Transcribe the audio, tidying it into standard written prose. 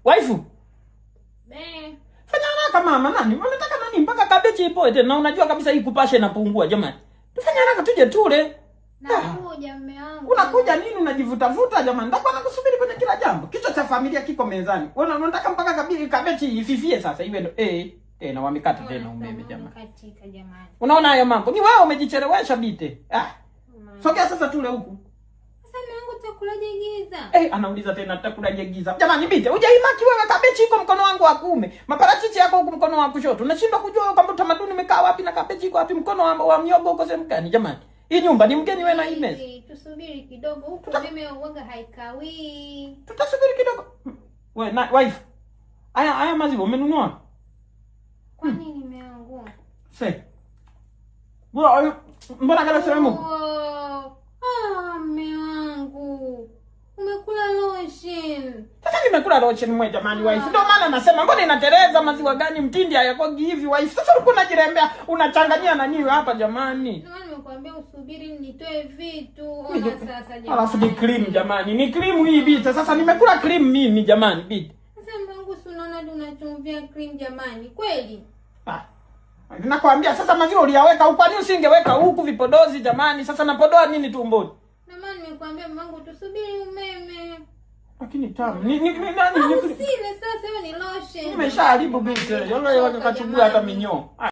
Waifu. Fanya haraka mama, nani? Unataka nani mpaka kabeji ipoe tena? Unajua kabisa hii kupasha inapungua jamani. Tufanye haraka tuje tule. Nakuja mume wangu. Unakuja nini unajivuta jamani? Ndakuwa nakusubiri kwenye kila jambo. Kichwa cha familia kiko mezani. Wewe unataka mpaka kabeji ififie sasa iwe ndo tena wamekata tena umeme jamani. Katika jamani. Unaona hayo mambo? Ni wewe umejichelewesha bite. Sogea sasa tule huku. Sasa mwanangu utakulaje giza? Anauliza tena tutakulaje giza. Jamani bite, hujaimaki wewe kabeji iko mkono wangu wa kuume. Maparachichi yako huko mkono wa kushoto. Unashindwa kujua kwamba utamaduni umekaa wapi na kabeji iko wapi mkono wa miogo uko sehemu gani jamani? Hii nyumba ni mgeni wewe na hii meza. Tusubiri kidogo huko umeme uoga haikawi. Tutasubiri kidogo. Wewe na wife. Haya maziwa umenunua? Kwa nini nimeangua? Mbona kana sehemu? Mume wangu. Umekula lotion. Sasa nimekula lotion mwe jamani wife. Ndio maana nasema mbona inatereza maziwa gani mtindi hayakogi hivi wife. Sasa ulikuwa unajirembea unachanganyia na nini hapa jamani? Ndio nimekuambia usubiri nitoe vitu. Ona sasa jamani. Alafu ni cream jamani. Ni cream hii bita. Sasa nimekula cream mimi jamani bita. Sasa mwanangu si unaona unachumvia cream jamani. Kweli? Nakwambia sasa maziwa uliyaweka huko, kwani usingeweka huku vipodozi jamani? Sasa napodoa nini tumboni? Na maana nimekuambia mwanangu tusubiri umeme. Lakini tamu. Usile sasa hiyo ni lotion. Nimeshaharibu binti. Yule wakachukua hata minyoo.